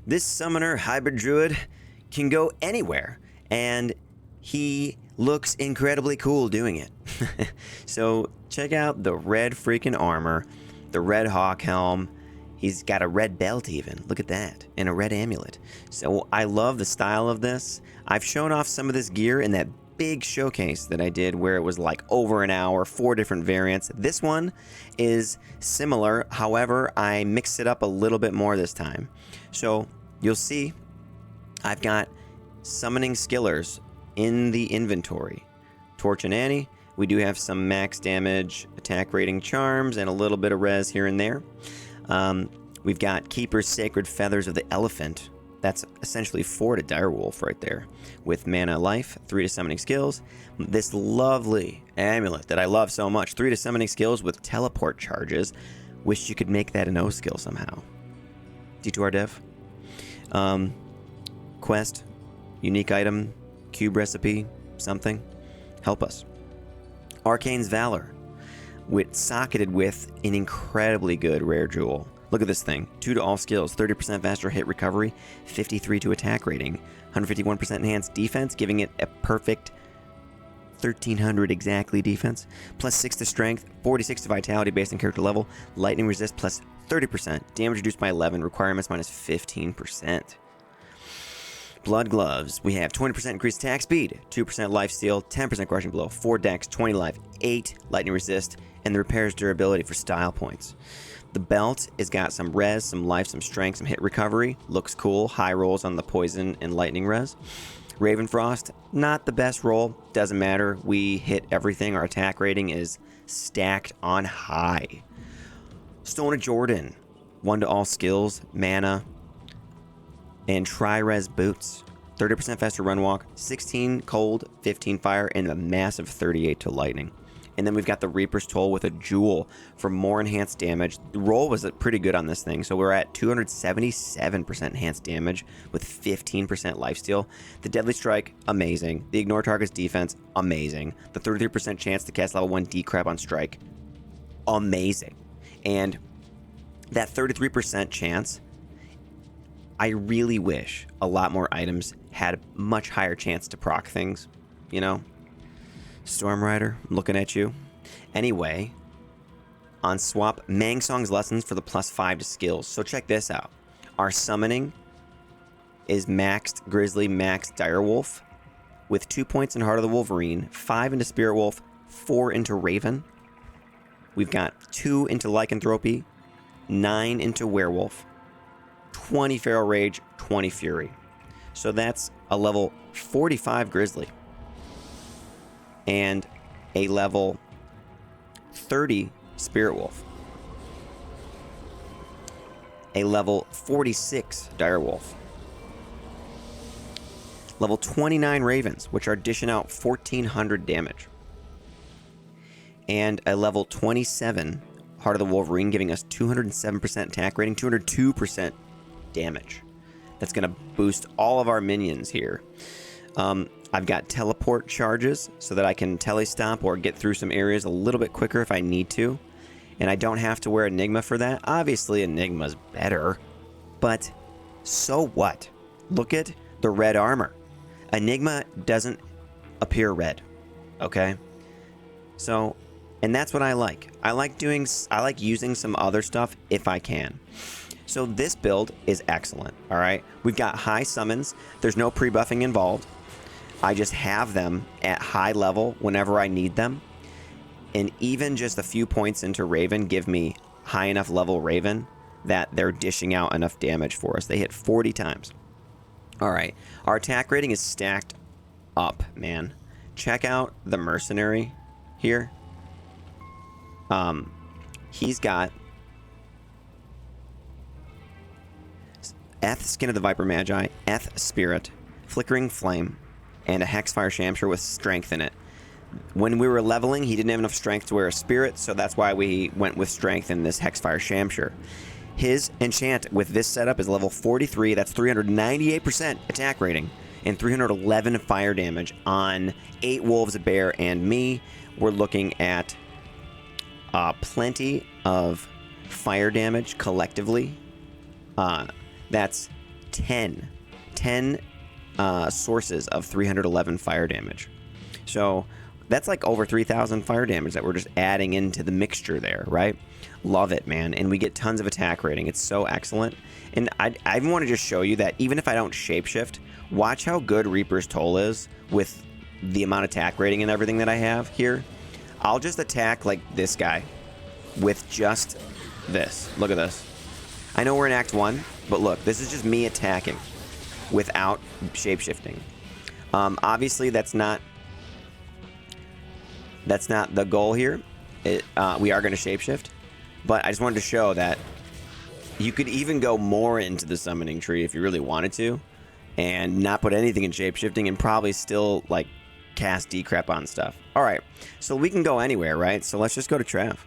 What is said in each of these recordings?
This summoner hybrid druid can go anywhere, and he looks incredibly cool doing it. So check out the red freaking armor, the red hawk helm. He's got a red belt even, look at that, and a red amulet. So I love the style of this. I've shown off some of this gear in that big showcase that I did where it was like over an hour, 4 different variants. This one is similar, however, I mixed it up a little bit more this time. So you'll see I've got summoning skillers in the inventory. Torch and Annie. We do have some max damage, attack rating charms, and a little bit of res here and there. We've got Keeper's Sacred Feathers of the Elephant. That's essentially 4 to Direwolf right there. With Mana Life, 3 to Summoning Skills. This lovely amulet that I love so much. 3 to Summoning Skills with Teleport Charges. Wish you could make that an O skill somehow. D2R dev. Quest. Unique item. Cube recipe. Something. Help us. Arcane's Valor. Socketed with an incredibly good rare jewel. Look at this thing. 2 to all skills, 30% faster hit recovery, 53 to attack rating, 151% enhanced defense, giving it a perfect 1300 exactly defense, plus 6 to strength, 46 to vitality based on character level, lightning resist plus 30%, damage reduced by 11, requirements minus 15%. Blood Gloves. We have 20% increased attack speed, 2% life steal, 10% crushing blow, 4 dex, 20 life, 8 lightning resist, and the repairs durability for style points. The belt has got some res, some life, some strength, some hit recovery. Looks cool. High rolls on the poison and lightning res. Ravenfrost, not the best roll. Doesn't matter. We hit everything. Our attack rating is stacked on high. Stone of Jordan. 1 to all skills, mana, and tri-res boots. 30% faster run walk, 16 cold, 15 fire, and a massive 38 to lightning. And then we've got the Reaper's Toll with a jewel for more enhanced damage. The roll was pretty good on this thing, so we're at 277% enhanced damage with 15% lifesteal. The Deadly Strike, amazing. The Ignore Target's defense, amazing. The 33% chance to cast level 1 decrab on strike, amazing. And that 33% chance, I really wish a lot more items had a much higher chance to proc things, you know? Storm Rider, I'm looking at you. Anyway, on swap, Mang Song's lessons for the plus 5 to skills. So check this out. Our summoning is maxed Grizzly, maxed Direwolf, with 2 points in Heart of the Wolverine, 5 into Spirit Wolf, 4 into Raven. We've got 2 into Lycanthropy, 9 into Werewolf, 20 Feral Rage, 20 Fury. So that's a level 45 Grizzly. And a level 30 Spirit Wolf. A level 46 Direwolf. Level 29 Ravens, which are dishing out 1400 damage. And a level 27 Heart of the Wolverine, giving us 207% attack rating, 202% damage. That's going to boost all of our minions here. I've got teleport charges so that I can telestop or get through some areas a little bit quicker if I need to. And I don't have to wear Enigma for that. Obviously, Enigma's better. But so what? Look at the red armor. Enigma doesn't appear red. Okay? So, and that's what I like. I like using some other stuff if I can. So this build is excellent, all right? We've got high summons. There's no pre-buffing involved. I just have them at high level whenever I need them. And even just a few points into Raven give me high enough level Raven that they're dishing out enough damage for us. They hit 40 times. All right. Our attack rating is stacked up, man. Check out the Mercenary here. He's got Eth, Skin of the Viper Magi, Eth, Spirit, Flickering Flame, and a Hexfire Shamsher with strength in it. When we were leveling, he didn't have enough strength to wear a Spirit, so that's why we went with strength in this Hexfire Shamsher. His enchant with this setup is level 43. That's 398% attack rating and 311 fire damage on 8 wolves, a bear, and me. We're looking at plenty of fire damage collectively. That's 10 sources of 311 fire damage. So that's like over 3,000 fire damage that we're just adding into the mixture there, right? Love it, man. And we get tons of attack rating. It's so excellent. And I even want to just show you that even if I don't shapeshift, watch how good Reaper's Toll is with the amount of attack rating and everything that I have here. I'll just attack like this guy with just this. Look at this. I know we're in Act 1, but look, this is just me attacking without shapeshifting. Obviously, that's not the goal here. We are going to shapeshift, but I just wanted to show that you could even go more into the summoning tree if you really wanted to, and not put anything in shapeshifting, and probably still like cast decrep on stuff. All right, so we can go anywhere, right? So let's just go to Trav.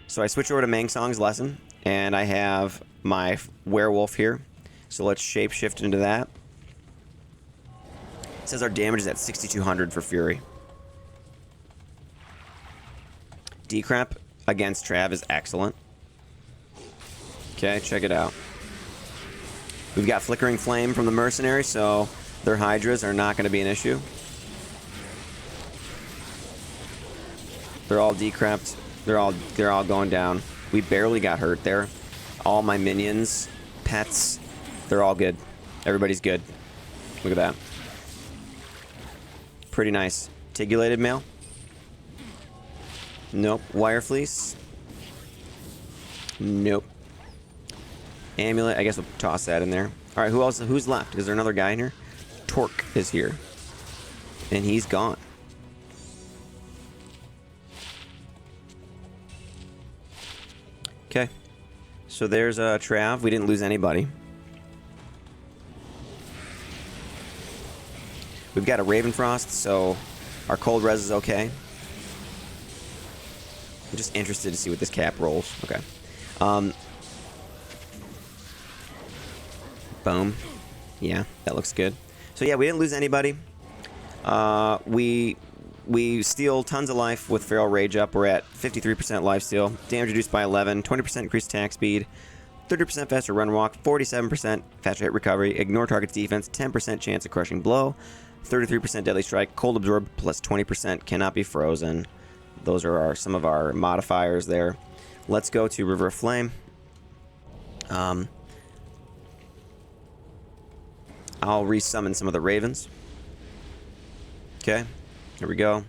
So I switch over to Mangsong's lesson, and I have my werewolf here. So let's shapeshift into that. It says our damage is at 6,200 for Fury. Decrep against Trav is excellent. Okay, check it out. We've got Flickering Flame from the Mercenary, so their Hydras are not going to be an issue. They're all decrept. They're all going down. We barely got hurt there. All my minions, pets, they're all good. Everybody's good. Look at that. Pretty nice. Tigulated Mail? Nope. Wire Fleece? Nope. Amulet, I guess we'll toss that in there. All right, who else? Who's left? Is there another guy in here? Torque is here. And he's gone. Okay. So there's Trav. We didn't lose anybody. We've got a Ravenfrost, so our cold res is okay. I'm just interested to see what this cap rolls. Okay. Boom. Yeah, that looks good. So yeah, we didn't lose anybody. We steal tons of life with Feral Rage up. We're at 53% lifesteal. Damage reduced by 11. 20% increased attack speed. 30% faster run walk. 47% faster hit recovery. Ignore target's defense. 10% chance of crushing blow. 33% deadly strike. Cold absorb plus 20%. Cannot be frozen. Those are some of our modifiers there. Let's go to River of Flame. I'll resummon some of the ravens. Okay, here we go.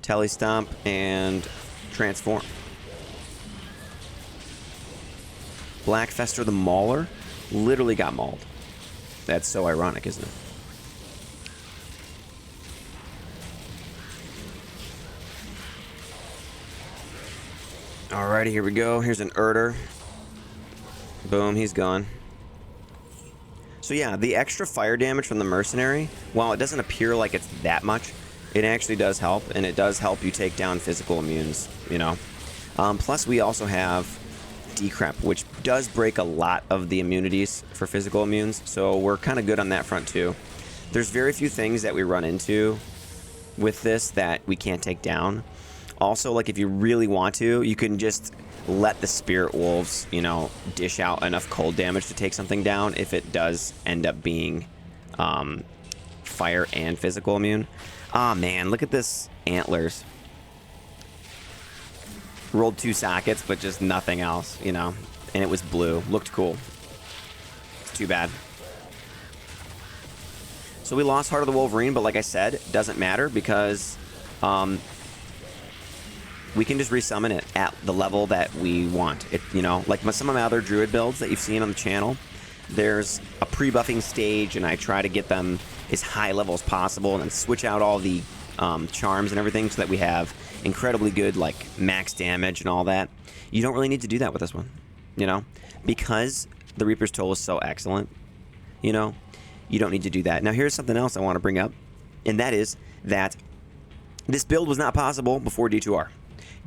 Telly Stomp and Transform. Black Fester the Mauler literally got mauled. That's so ironic, isn't it? Alrighty, here we go. Here's an Urder. Boom, he's gone. So yeah, the extra fire damage from the Mercenary, while it doesn't appear like it's that much, it actually does help, and it does help you take down physical immunes, you know. Plus, we also have Decrep, which does break a lot of the immunities for physical immunes, so we're kind of good on that front too. There's very few things that we run into with this that we can't take down. Also, like if you really want to, you can just let the Spirit Wolves, you know, dish out enough cold damage to take something down if it does end up being fire and physical immune. Ah, man, look at this Antlers. Rolled 2 sockets, but just nothing else, you know, and it was blue. Looked cool. It's too bad. So we lost Heart of the Wolverine, but like I said, it doesn't matter because we can just resummon it at the level that we want. It, you know, like some of my other Druid builds that you've seen on the channel, there's a pre-buffing stage, and I try to get them as high level as possible, and then switch out all the charms and everything so that we have incredibly good, like, max damage and all that. You don't really need to do that with this one, you know? Because the Reaper's Toll is so excellent, you know? You don't need to do that. Now, here's something else I want to bring up, and that is that this build was not possible before D2R.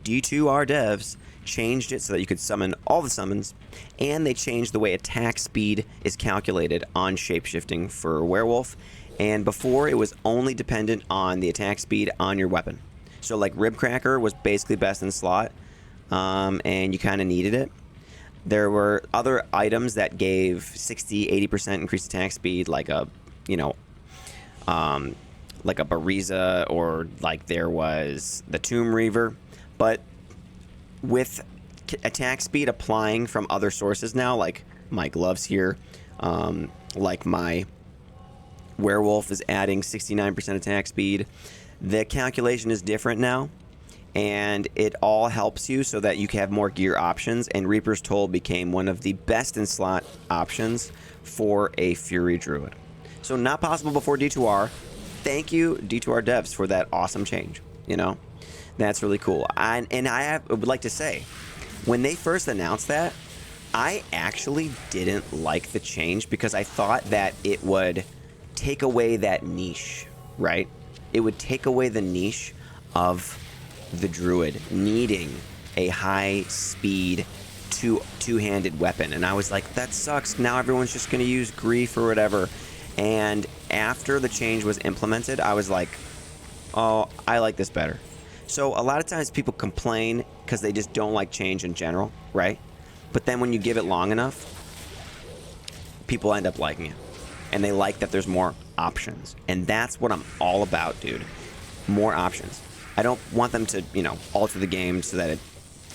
D2R devs changed it so that you could summon all the summons, and they changed the way attack speed is calculated on shapeshifting for Werewolf. And before, it was only dependent on the attack speed on your weapon. So like Ribcracker was basically best in slot, and you kind of needed it. There were other items that gave 60-80% increased attack speed, like a, you know, like a Bariza, or like there was the Tomb Reaver. But with attack speed applying from other sources now, like my gloves here, like my werewolf is adding 69% attack speed, the calculation is different now. And it all helps you so that you can have more gear options, and Reaper's Toll became one of the best in slot options for a Fury Druid. So not possible before D2R. Thank you, D2R devs, for that awesome change. You know, that's really cool. And I would like to say, when they first announced that, I actually didn't like the change because I thought that it would take away that niche, right? It would take away the niche of the Druid needing a high speed two-handed weapon. And I was like, that sucks. Now everyone's just going to use Grief or whatever. And after the change was implemented, I was like, oh, I like this better. So a lot of times people complain because they just don't like change in general, right? But then when you give it long enough, people end up liking it. And they like that there's more options. And that's what I'm all about, dude. More options. I don't want them to, you know, alter the game so that it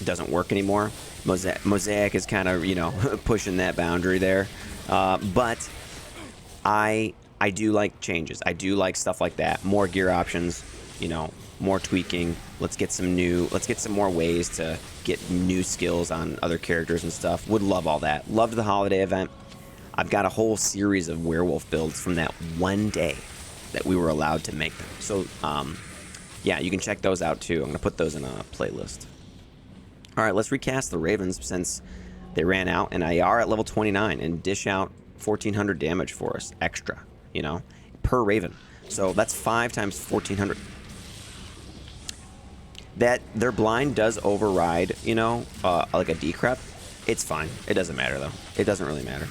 doesn't work anymore. Mosaic is kind of, you know, pushing that boundary there. But I do like changes. I do like stuff like that. More gear options, you know, more tweaking. Let's get some more ways to get new skills on other characters and stuff. Would love all that. Loved the holiday event. I've got a whole series of werewolf builds from that one day that we were allowed to make them. So, yeah, you can check those out too. I'm going to put those in a playlist. All right, let's recast the Ravens since they ran out, and they are at level 29, and dish out 1,400 damage for us extra, you know, per Raven. So that's 5 times 1,400. That their blind does override, you know, like a decrep. It's fine. It doesn't matter, though. It doesn't really matter.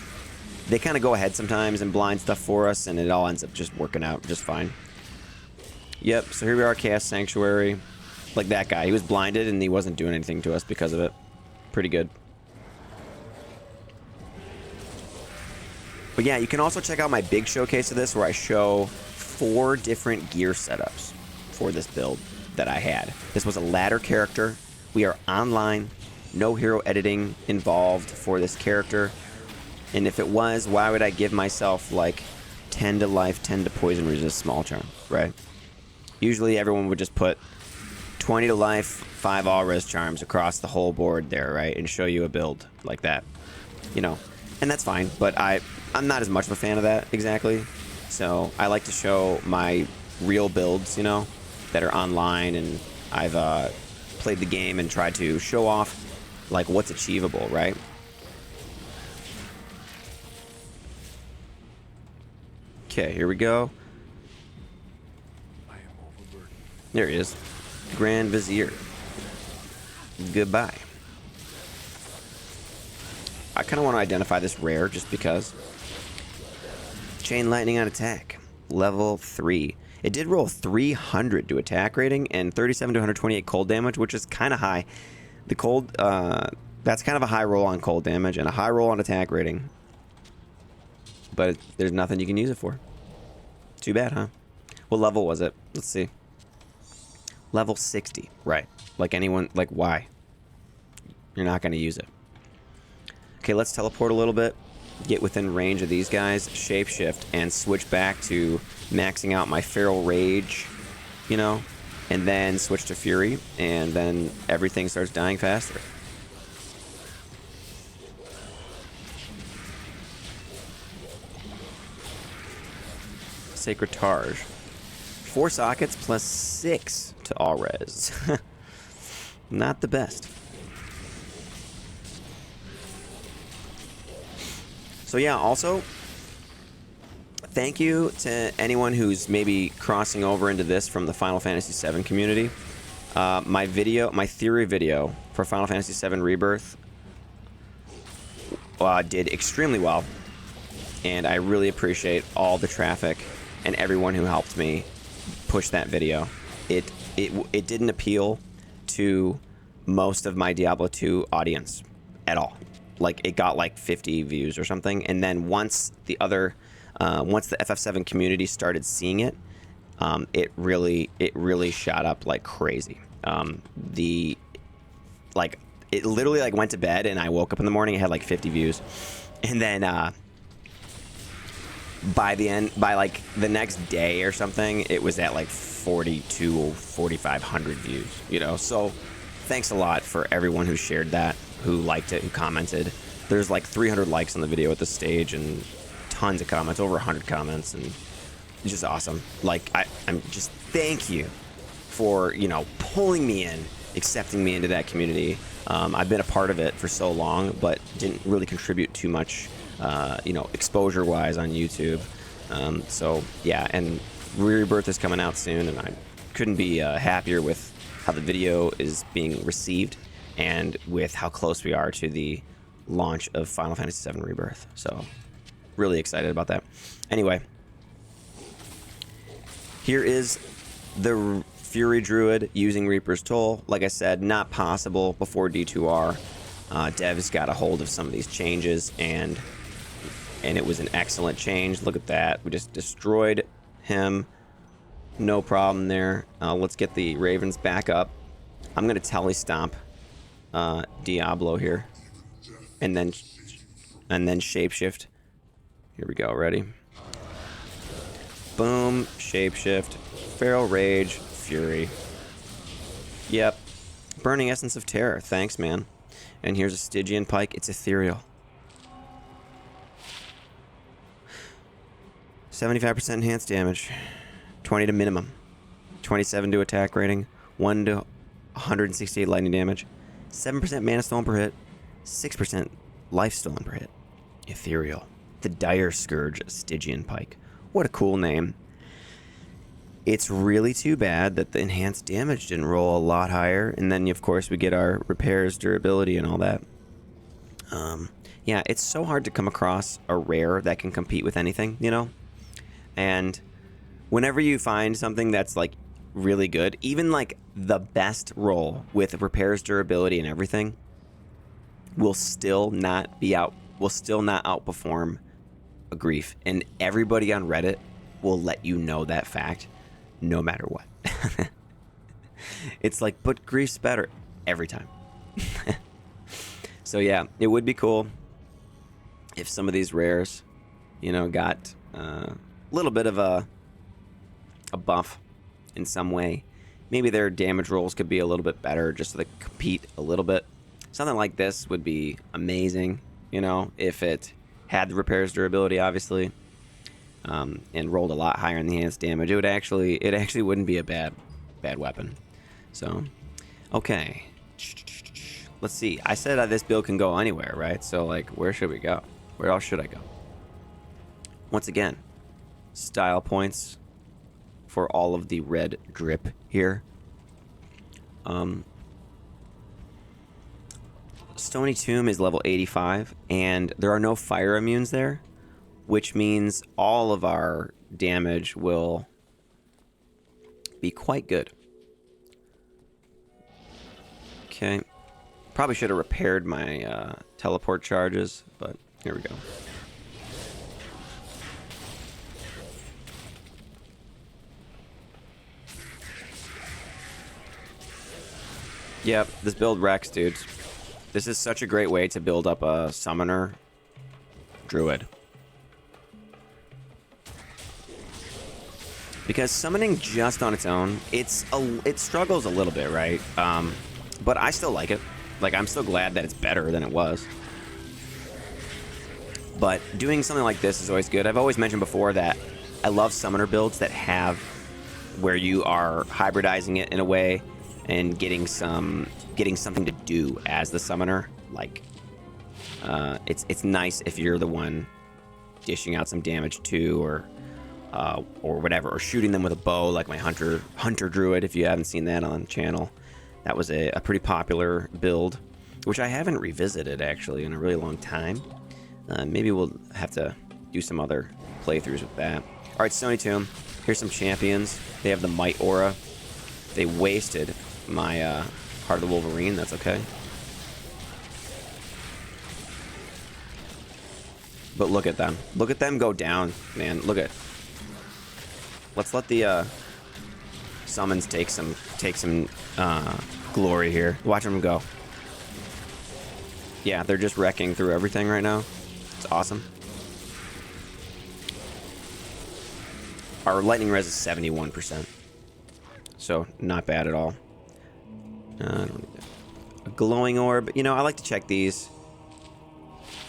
They kind of go ahead sometimes and blind stuff for us, and it all ends up just working out just fine. Yep, so here we are, Chaos Sanctuary. Like that guy. He was blinded, and he wasn't doing anything to us because of it. Pretty good. But yeah, you can also check out my big showcase of this, where I show 4 different gear setups for this build that I had. This was a ladder character. We are online. No hero editing involved for this character. And if it was, why would I give myself like 10 to life, 10 to poison resist small charm, right? Usually everyone would just put 20 to life, 5 all res charms across the whole board there, right? And show you a build like that, you know. And that's fine, but I'm not as much of a fan of that exactly. So I like to show my real builds, you know, that are online, and I've played the game and tried to show off like what's achievable, right? Okay, here we go. There he is. Grand Vizier. Goodbye. I kind of want to identify this rare just because. Chain Lightning on attack. Level 3. It did roll 300 to attack rating and 37 to 128 cold damage, which is kind of high. The cold, that's kind of a high roll on cold damage and a high roll on attack rating. But there's nothing you can use it for. Too bad, huh? What level was it? Let's see. Level 60. Right. Like anyone, like why? You're not going to use it. Okay, let's teleport a little bit. Get within range of these guys. Shapeshift and switch back to maxing out my Feral Rage, you know? And then switch to Fury. And then everything starts dying faster. Sacred Targe. 4 sockets plus 6 to all res. Not the best. So yeah, also, thank you to anyone who's maybe crossing over into this from the Final Fantasy VII community. My theory video for Final Fantasy VII Rebirth did extremely well, and I really appreciate all the traffic and everyone who helped me push that video. It didn't appeal to most of my Diablo 2 audience at all. like it got like 50 views or something, and then once the FF7 community started seeing it, it really shot up like crazy. It literally like went to bed, and I woke up in the morning, it had like 50 views, and then by like the next day or something, it was at like 4,500 views, you know. So thanks a lot for everyone who shared that, who liked it, who commented. There's like 300 likes on the video at this stage, and tons of comments, over 100 comments, and it's just awesome. Like, I'm just, thank you for, you know, pulling me in, accepting me into that community. I've been a part of it for so long, but didn't really contribute too much, you know, exposure-wise on YouTube. So, yeah, and Rebirth is coming out soon, and I couldn't be happier with how the video is being received and with how close we are to the launch of Final Fantasy VII Rebirth. So, really excited about that. Anyway, here is the Fury Druid using Reaper's Toll. Like I said, not possible before D2R. Devs got a hold of some of these changes, and it was an excellent change. Look at that. We just destroyed him. No problem there. Let's get the Ravens back up. I'm going to tele stomp Diablo here. And then shapeshift. Here we go. Ready? Boom. Shapeshift. Feral Rage. Fury. Yep. Burning Essence of Terror. Thanks, man. And here's a Stygian Pike. It's ethereal. 75% enhanced damage. 20 to minimum. 27 to attack rating. 1 to 168 lightning damage. 7% mana stolen per hit. 6% life stolen per hit. Ethereal. The Dire Scourge Stygian Pike. What a cool name. It's really too bad that the enhanced damage didn't roll a lot higher. And then, of course, we get our repairs, durability, and all that. Yeah, it's so hard to come across a rare that can compete with anything, you know? And whenever you find something that's, like, really good, even, like, the best roll with repairs, durability, and everything will still not outperform a Grief. And everybody on Reddit will let you know that fact no matter what. It's like, but Grief's better every time. So yeah, it would be cool if some of these rares, you know, got a little bit of a buff in some way. Maybe their damage rolls could be a little bit better just so they compete a little bit. Something like this would be amazing, you know, if it had the repairs durability, obviously, and rolled a lot higher in the enhanced damage. It actually wouldn't be a bad weapon. So, okay. Let's see. I said this build can go anywhere, right? So, like, where should we go? Where else should I go? Once again, style points for all of the red drip here. Stony Tomb is level 85, and there are no fire immunes there, which means all of our damage will be quite good. Okay. Probably should have repaired my teleport charges, but here we go. Yep, this build wrecks, dudes. This is such a great way to build up a summoner druid. Because summoning just on its own, it struggles a little bit, right? But I still like it. Like, I'm still glad that it's better than it was. But doing something like this is always good. I've always mentioned before that I love summoner builds that have where you are hybridizing it in a way and getting something to do as the summoner. Like, it's nice if you're the one dishing out some damage too, or whatever, or shooting them with a bow, like my hunter druid. If you haven't seen that on the channel, that was a pretty popular build, which I haven't revisited actually in a really long time. Maybe we'll have to do some other playthroughs with that. All right, Stony Tomb. Here's some champions. They have the Might Aura. They wasted my Heart of the Wolverine. That's okay. But look at them. Look at them go down, man. Look at. Let's let the summons take some glory here. Watch them go. Yeah, they're just wrecking through everything right now. It's awesome. Our lightning res is 71%. So, not bad at all. I don't need that. A glowing orb. You know, I like to check these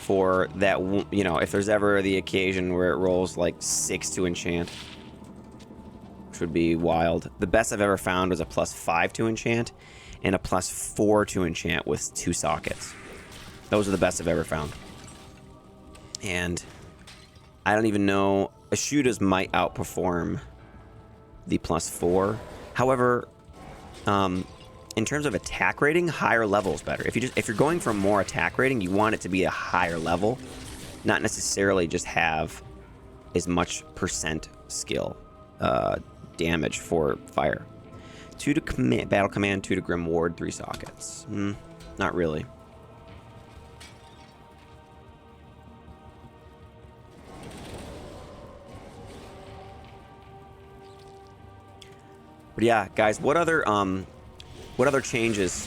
for that, you know, if there's ever the occasion where it rolls like 6 to enchant, which would be wild. The best I've ever found was a +5 to enchant and a +4 to enchant with 2 sockets. Those are the best I've ever found. And I don't even know. Ashudas might outperform the +4. However, in terms of attack rating, higher level is better. If you're going for more attack rating, you want it to be a higher level, not necessarily just have as much percent skill damage for fire. 2 to battle command, 2 to grim ward, 3 sockets. Not really. But yeah, guys, what other changes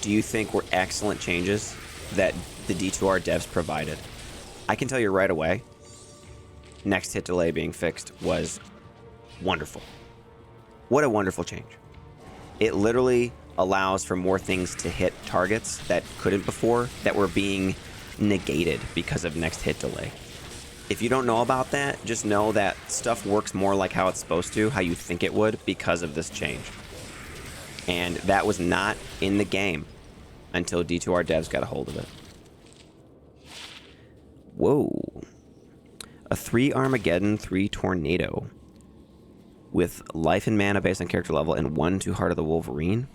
do you think were excellent changes that the D2R devs provided? I can tell you right away, next hit delay being fixed was wonderful. What a wonderful change. It literally allows for more things to hit targets that couldn't before, that were being negated because of next hit delay. If you don't know about that, just know that stuff works more like how it's supposed to, how you think it would, because of this change. And that was not in the game until D2R devs got a hold of it. Whoa. A 3 Armageddon, 3 Tornado. With life and mana based on character level and 1/2 Heart of the Wolverine.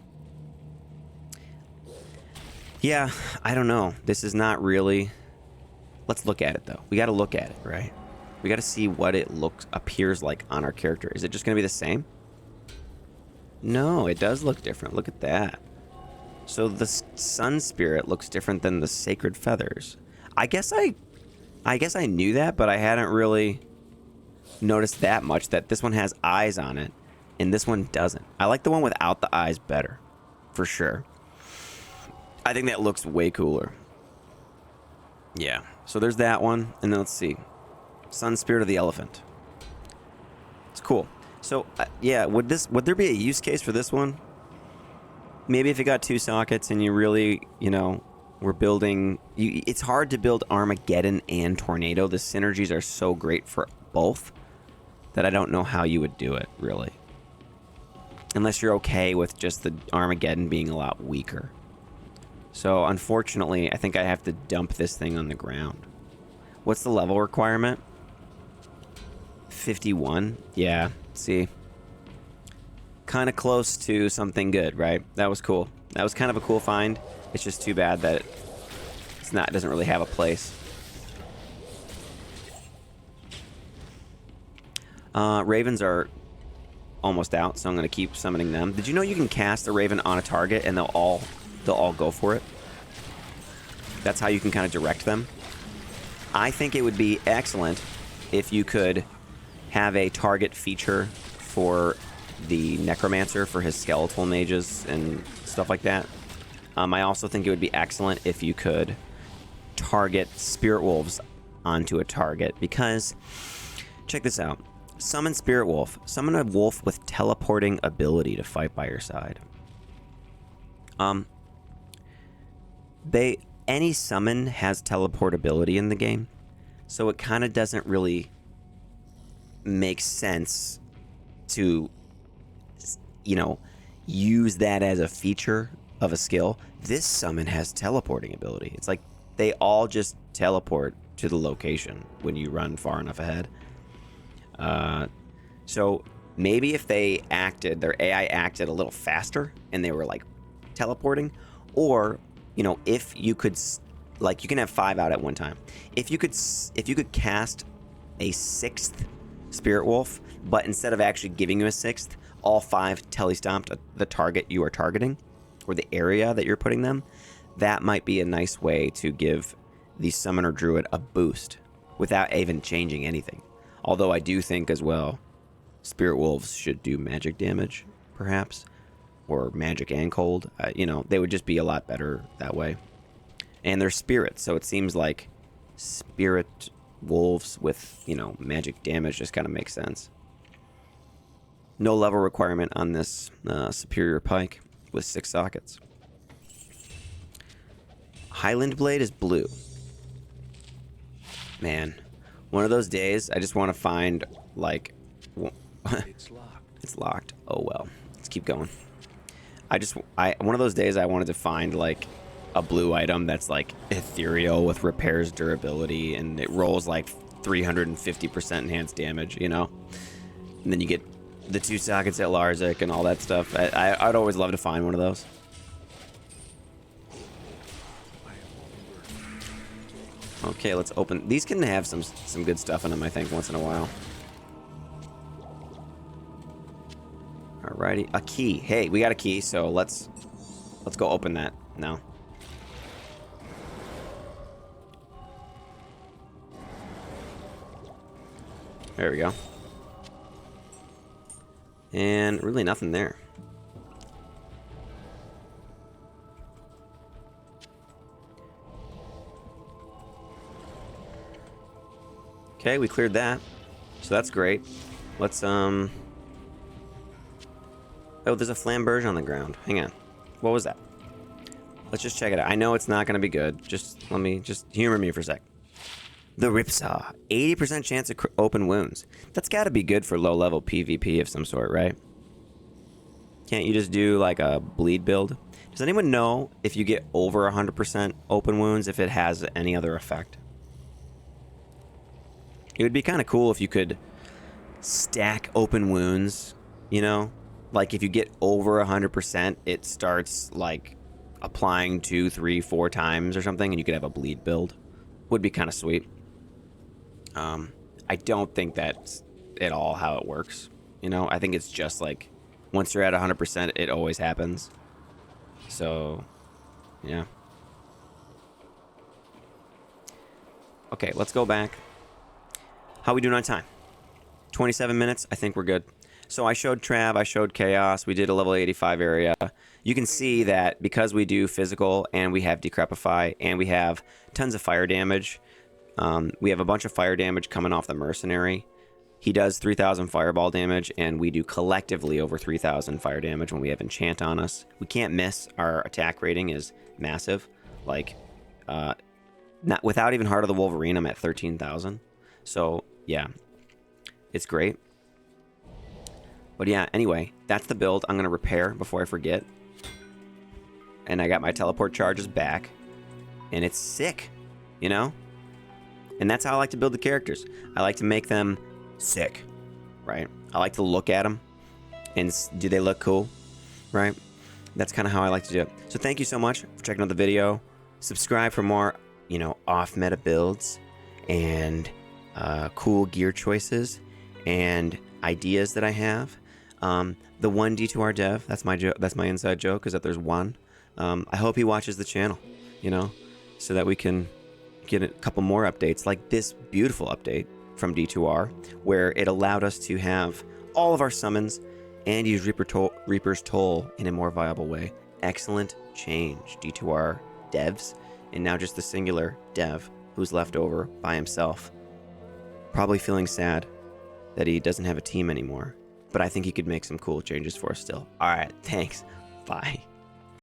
Yeah, I don't know. This is not really... Let's look at it, though. We got to look at it, right? We got to see what it appears like on our character. Is it just going to be the same? No, it does look different. Look at that. So the Sun Spirit looks different than the Sacred Feathers. I guess I knew that, but I hadn't really noticed that much, that this one has eyes on it and this one doesn't. I like the one without the eyes better, for sure. I think that looks way cooler. Yeah. So there's that one, and then let's see. Sun Spirit of the Elephant. It's cool. So, yeah, would there be a use case for this one? Maybe if you got 2 sockets and you really, you know, were building... it's hard to build Armageddon and Tornado. The synergies are so great for both that I don't know how you would do it, really. Unless you're okay with just the Armageddon being a lot weaker. So, unfortunately, I think I have to dump this thing on the ground. What's the level requirement? 51? Yeah, see. Kind of close to something good, right? That was cool. That was kind of a cool find. It's just too bad that it doesn't really have a place. Ravens are almost out, so I'm going to keep summoning them. Did you know you can cast a Raven on a target and they'll all go for it? That's how you can kind of direct them. I think it would be excellent if you could have a target feature for the Necromancer, for his skeletal mages and stuff like that. I also think it would be excellent if you could target Spirit Wolves onto a target, because check this out. Summon Spirit Wolf. Summon a wolf with teleporting ability to fight by your side. Any summon has teleport ability in the game, so it kind of doesn't really make sense to, you know, use that as a feature of a skill. This summon has teleporting ability. It's like they all just teleport to the location when you run far enough ahead. So maybe if they acted, their AI acted a little faster and they were like teleporting, or, you know, if you could, like, you can have 5 out at one time. If you could cast a 6th Spirit Wolf, but instead of actually giving you a 6th, all 5 telestomped the target you are targeting, or the area that you're putting them, that might be a nice way to give the Summoner Druid a boost without even changing anything. Although I do think as well, Spirit Wolves should do magic damage, perhaps, or magic and cold. You know, they would just be a lot better that way. And they're spirits, so it seems like Spirit Wolves with, you know, magic damage just kind of makes sense. No level requirement on this Superior Pike with 6 sockets. Highland Blade is blue. Man, one of those days I just want to find, like... It's locked. It's locked. Oh well. Let's keep going. One of those days I wanted to find, like, a blue item that's, like, ethereal with repairs durability, and it rolls, like, 350% enhanced damage, you know? And then you get the 2 sockets at Larzik and all that stuff. I'd always love to find one of those. Okay, let's open. These can have some good stuff in them, I think, once in a while. Alrighty, a key. Hey, we got a key, so let's go open that now. There we go. And really nothing there. Okay, we cleared that. So that's great. Let's, Oh, there's a flamberge on the ground. Hang on. What was that? Let's just check it out. I know it's not going to be good. Just humor me for a sec. The Ripsaw. 80% chance of open wounds. That's got to be good for low-level PvP of some sort, right? Can't you just do, like, a bleed build? Does anyone know if you get over 100% open wounds, if it has any other effect? It would be kind of cool if you could stack open wounds, you know? Like, if you get over 100%, it starts, like, applying 2, 3, 4 times or something, and you could have a bleed build. Would be kind of sweet. I don't think that's at all how it works. You know, I think it's just, like, once you're at 100%, it always happens. So, yeah. Okay, let's go back. How we doing on time? 27 minutes? I think we're good. So I showed Trav, I showed Chaos, we did a level 85 area. You can see that because we do physical and we have Decrepify and we have tons of fire damage, we have a bunch of fire damage coming off the Mercenary. He does 3,000 fireball damage, and we do collectively over 3,000 fire damage when we have Enchant on us. We can't miss. Our attack rating is massive. Like, not without even Heart of the Wolverine, I'm at 13,000. So, yeah, it's great. But yeah, anyway, that's the build. I'm going to repair before I forget. And I got my teleport charges back. And it's sick, you know? And that's how I like to build the characters. I like to make them sick, right? I like to look at them and do they look cool, right? That's kind of how I like to do it. So thank you so much for checking out the video. Subscribe for more, you know, off-meta builds and cool gear choices and ideas that I have. The one D2R dev, that's my inside joke, is that there's one. I hope he watches the channel, you know, so that we can get a couple more updates, like this beautiful update from D2R, where it allowed us to have all of our summons and use Reaper's Toll in a more viable way. Excellent change, D2R devs, and now just the singular dev who's left over by himself. Probably feeling sad that he doesn't have a team anymore, but I think he could make some cool changes for us still. All right, thanks. Bye.